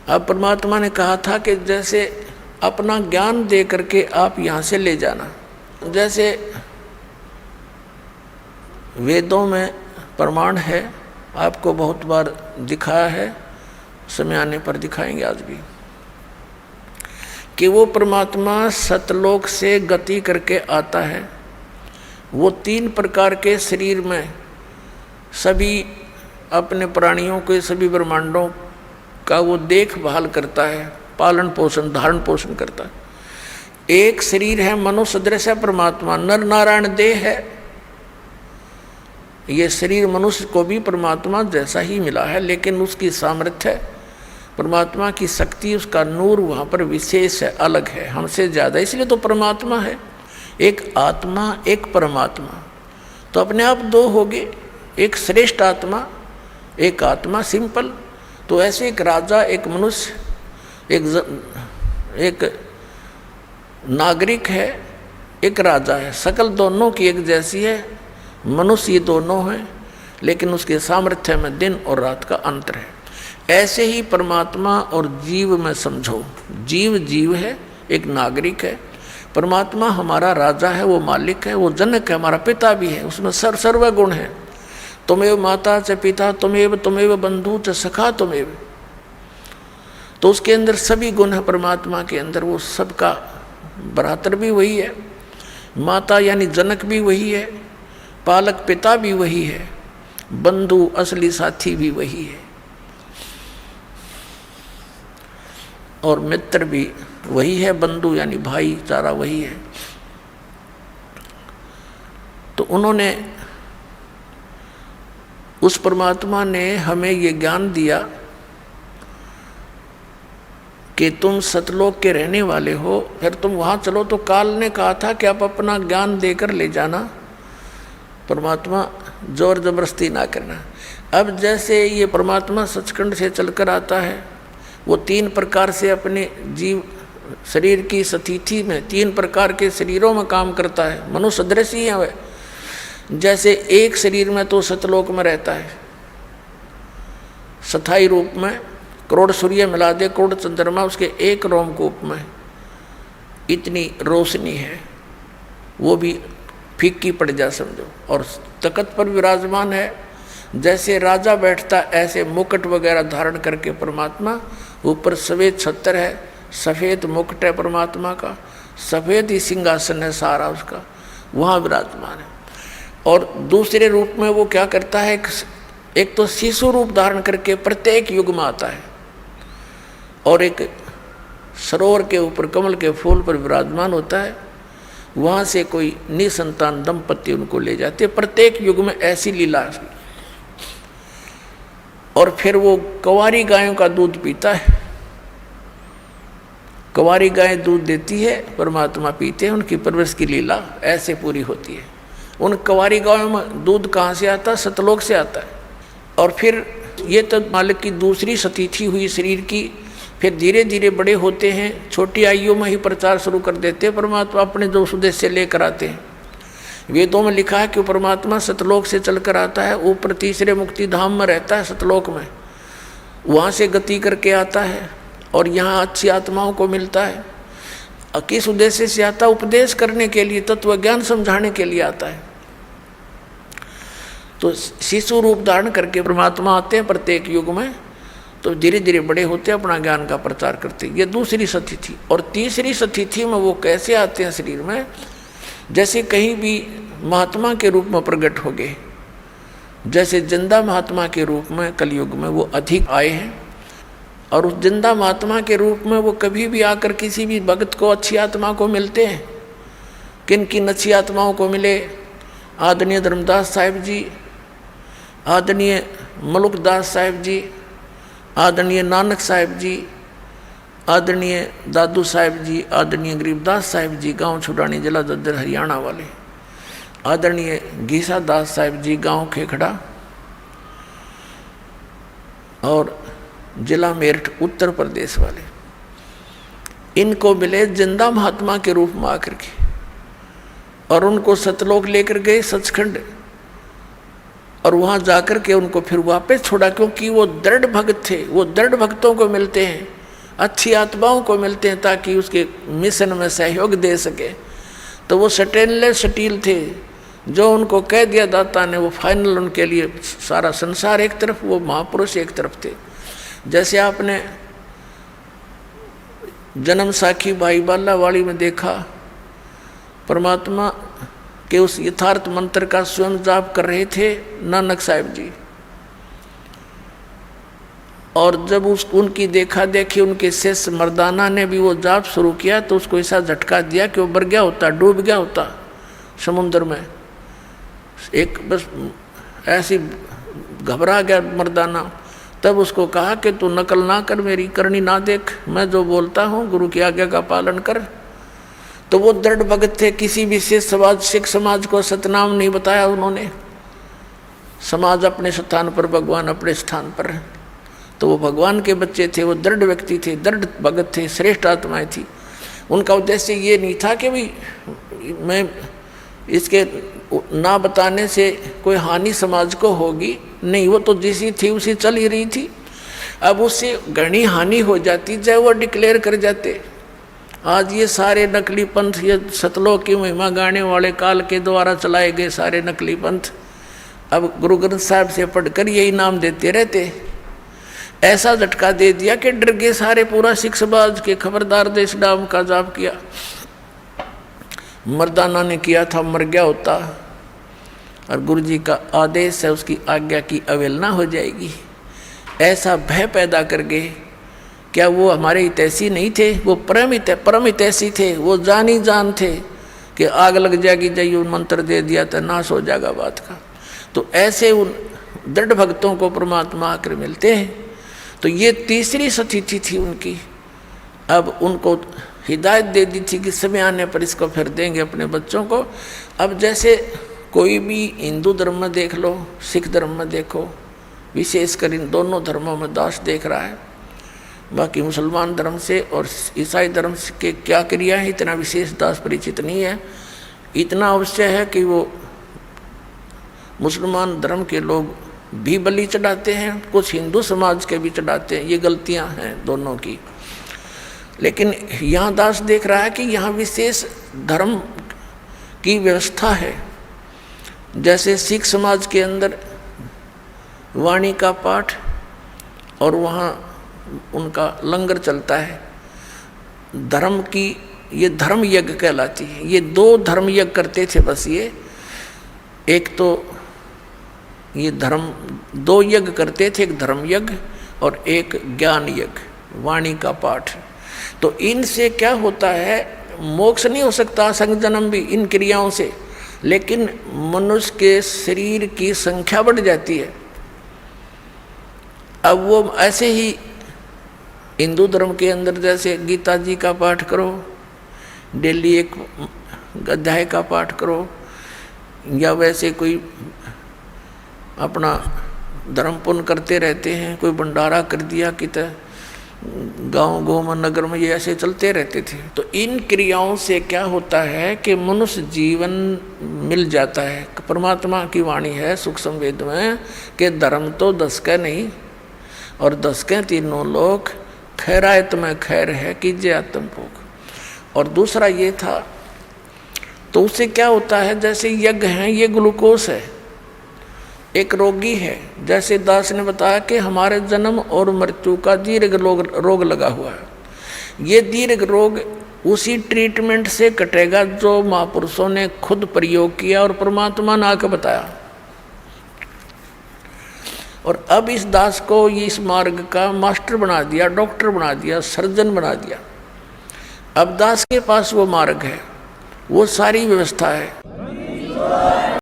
अब परमात्मा ने कहा था कि जैसे अपना ज्ञान दे करके आप यहाँ से ले जाना, जैसे वेदों में प्रमाण है, आपको बहुत बार दिखाया है, समय आने पर दिखाएंगे आज भी, कि वो परमात्मा सतलोक से गति करके आता है। वो 3 प्रकार के शरीर में सभी अपने प्राणियों के सभी ब्रह्मांडों का वो देखभाल करता है, पालन पोषण धारण पोषण करता है। एक शरीर है मनुष्य सदृश है परमात्मा, नर नारायण देह है। ये शरीर मनुष्य को भी परमात्मा जैसा ही मिला है, लेकिन उसकी सामर्थ्य, परमात्मा की शक्ति, उसका नूर वहाँ पर विशेष है, अलग है, हमसे ज़्यादा, इसलिए तो परमात्मा है। एक आत्मा एक परमात्मा, तो अपने आप 2 हो गए, एक श्रेष्ठ आत्मा, एक आत्मा सिंपल। तो ऐसे एक राजा, एक मनुष्य, एक नागरिक है, एक राजा है, शकल दोनों की एक जैसी है, मनुष्य ये दोनों हैं, लेकिन उसके सामर्थ्य में दिन और रात का अंतर है। ऐसे ही परमात्मा और जीव में समझो, जीव जीव है, एक नागरिक है, परमात्मा हमारा राजा है, वो मालिक है, वो जनक है, हमारा पिता भी है, उसमें सर्व गुण है। तुमेव माता च पिता तुमेव बंधु च सखा तुमेव, तो उसके अंदर सभी गुण है परमात्मा के अंदर, वो सबका भ्रातर भी वही है, माता यानी जनक भी वही है, पालक पिता भी वही है, बंधु असली साथी भी वही है, और मित्र भी वही है, बंधु यानी भाईचारा वही है। तो उन्होंने, उस परमात्मा ने हमें ये ज्ञान दिया कि तुम सतलोक के रहने वाले हो, फिर तुम वहाँ चलो। तो काल ने कहा था कि आप अपना ज्ञान देकर ले जाना, परमात्मा जोर जबरदस्ती ना करना। अब जैसे ये परमात्मा सचखंड से चलकर आता है, वो 3 प्रकार से अपने जीव शरीर की स्थिति में 3 प्रकार के शरीरों में काम करता है, मनुष्य सदृश ही है वह। जैसे एक शरीर में तो सतलोक में रहता है, स्थायी रूप में, करोड़ सूर्य मिला दे, करोड़ चंद्रमा उसके एक रोमकूप में, इतनी रोशनी है, वो भी फीकी पड़ जा समझो, और तख्त पर विराजमान है। जैसे राजा बैठता ऐसे मुकुट वगैरह धारण करके परमात्मा, ऊपर सफ़ेद छत्र है, सफ़ेद मुकुट है परमात्मा का, सफ़ेद ही सिंहासन है सारा उसका, वहाँ विराजमान है। और दूसरे रूप में वो क्या करता है, एक तो शिशु रूप धारण करके प्रत्येक युग में आता है, और एक सरोवर के ऊपर कमल के फूल पर विराजमान होता है, वहाँ से कोई निसंतान दंपति उनको ले जाते, प्रत्येक युग में ऐसी लीला। और फिर वो कंवारी गायों का दूध पीता है, कंवारी गाय दूध देती है, परमात्मा पीते हैं, उनकी परवरिश की लीला ऐसे पूरी होती है। उन कंवारी गायों में दूध कहाँ से आता है, सतलोक से आता है। और फिर ये तो मालिक की दूसरी स्थिति हुई शरीर की, फिर धीरे धीरे बड़े होते हैं, छोटी आयु में ही प्रचार शुरू कर देते हैं, परमात्मा अपने जो उद्देश्य लेकर आते हैं। वेदों में लिखा है कि परमात्मा सतलोक से चलकर आता है, ऊपर तीसरे मुक्ति धाम में रहता है सतलोक में, वहाँ से गति करके आता है और यहाँ अच्छी आत्माओं को मिलता है। किस उद्देश्य से आता? उपदेश करने के लिए, तत्व ज्ञान समझाने के लिए आता है। तो शिशु रूप धारण करके परमात्मा आते हैं प्रत्येक युग में, तो धीरे धीरे बड़े होते हैं, अपना ज्ञान का प्रचार करते हैं। ये दूसरी स्थिति। और तीसरी स्थिति में वो कैसे आते हैं शरीर में, जैसे कहीं भी महात्मा के रूप में प्रकट हो गए, जैसे जिंदा महात्मा के रूप में कलयुग में वो अधिक आए हैं। और उस जिंदा महात्मा के रूप में वो कभी भी आकर किसी भी भक्त को, अच्छी आत्मा को मिलते हैं। किन किन अच्छी आत्माओं को मिले? आदरणीय धर्मदास साहिब जी, आदरणीय मलुकदास साहिब जी, आदरणीय नानक साहिब जी, आदरणीय दादू साहिब जी, आदरणीय गरीबदास साहिब जी, गांव छुड़ानी जिला दद्दर हरियाणा वाले, आदरणीय गीसा दास साहिब जी, गांव खेखड़ा, और जिला मेरठ उत्तर प्रदेश वाले, इनको मिले जिंदा महात्मा के रूप में आकर के, और उनको सतलोक लेकर गए सचखंड, और वहाँ जाकर के उनको फिर वापस छोड़ा, क्योंकि वो दृढ़ भक्त थे। वो दृढ़ भक्तों को मिलते हैं अच्छी आत्माओं को मिलते हैं ताकि उसके मिशन में सहयोग दे सके। तो वो स्टेनलेस स्टील थे, जो उनको कह दिया दाता ने वो फाइनल, उनके लिए सारा संसार एक तरफ, वो महापुरुष एक तरफ थे। जैसे आपने जन्म साखी भाई बाला वाली में देखा, परमात्मा के उस यथार्थ मंत्र का स्वयं जाप कर रहे थे नानक साहिब जी, और जब उनकी देखा देखी उनके शिष्य मर्दाना ने भी वो जाप शुरू किया तो उसको ऐसा झटका दिया कि वो मर गया होता, डूब गया होता समुद्र में। एक बस ऐसी घबरा गया मर्दाना। तब उसको कहा कि तू नकल ना कर, मेरी करनी ना देख, मैं जो बोलता हूँ गुरु की आज्ञा का पालन कर। तो वो दृढ़ भगत थे, किसी भी सिख समाज को सतनाम नहीं बताया उन्होंने। समाज अपने स्थान पर, भगवान अपने स्थान पर। तो वो भगवान के बच्चे थे, वो दृढ़ व्यक्ति थे, दृढ़ भगत थे, श्रेष्ठ आत्माएं थी। उनका उद्देश्य ये नहीं था कि भाई मैं इसके ना बताने से कोई हानि समाज को होगी, नहीं, वो तो जैसी थी उसी चल ही रही थी। अब उससे घनी हानि हो जाती चाहे वो डिक्लेयर कर जाते। आज ये सारे नकली पंथ, ये सतलोक की महिमा गाने वाले काल के द्वारा चलाए गए सारे नकली पंथ अब गुरु ग्रंथ साहब से पढ़कर यही नाम देते रहते। ऐसा झटका दे दिया कि डर गए सारे, पूरा सिख समाज के खबरदार देश नाम का जाप किया। मर्दाना ने किया था, मर गया होता, और गुरु जी का आदेश है, उसकी आज्ञा की अवहेलना हो जाएगी। ऐसा भय पैदा कर गए। क्या वो हमारे हितैषी नहीं थे? वो परम हितैषी थे। वो जानी जान थे कि आग लग जाएगी, जाइए मंत्र दे दिया तो नाश हो जाएगा बात का। तो ऐसे उन दृढ़ भक्तों को परमात्मा आकर मिलते हैं। तो ये तीसरी सतिथि थी उनकी। अब उनको हिदायत दे दी थी कि समय आने पर इसको फिर देंगे अपने बच्चों को। अब जैसे कोई भी हिंदू धर्म में देख लो, सिख धर्म में देखो, विशेषकर इन दोनों धर्मों में दास देख रहा है। बाकी मुसलमान धर्म से और ईसाई धर्म के क्या क्रिया है इतना विशेष दास परिचित नहीं है। इतना अवश्य है कि वो मुसलमान धर्म के लोग भी बलि चढ़ाते हैं, कुछ हिंदू समाज के भी चढ़ाते हैं। ये गलतियां हैं दोनों की। लेकिन यहाँ दास देख रहा है कि यहाँ विशेष धर्म की व्यवस्था है। जैसे सिख समाज के अंदर वाणी का पाठ और वहाँ उनका लंगर चलता है। धर्म की ये धर्म यज्ञ कहलाती है। ये दो धर्म यज्ञ करते थे बस। ये एक तो ये धर्म दो यज्ञ करते थे, एक धर्म यज्ञ और एक ज्ञान यज्ञ, वाणी का पाठ। तो इनसे क्या होता है, मोक्ष नहीं हो सकता संग जन्म भी इन क्रियाओं से, लेकिन मनुष्य के शरीर की संख्या बढ़ जाती है। अब वो ऐसे ही हिंदू धर्म के अंदर जैसे गीता जी का पाठ करो, डेली एक अध्याय का पाठ करो, या वैसे कोई अपना धर्म पुण्य करते रहते हैं, कोई भंडारा कर दिया कि गाँव गोम नगर में, ये ऐसे चलते रहते थे। तो इन क्रियाओं से क्या होता है कि मनुष्य जीवन मिल जाता है। परमात्मा की वाणी है सुख संवेद में कि धर्म तो 10 का नहीं और 10 के तीनों लोग, खैरायत में खैर है कीजिए आत्म भोग। और दूसरा ये था, तो उससे क्या होता है, जैसे यज्ञ है ये ग्लूकोज है। एक रोगी है, जैसे दास ने बताया कि हमारे जन्म और मृत्यु का दीर्घ रोग लगा हुआ है। ये दीर्घ रोग उसी ट्रीटमेंट से कटेगा जो महापुरुषों ने खुद प्रयोग किया और परमात्मा ने आकर बताया। और अब इस दास को इस मार्ग का मास्टर बना दिया, डॉक्टर बना दिया, सर्जन बना दिया। अब दास के पास वो मार्ग है, वो सारी व्यवस्था है।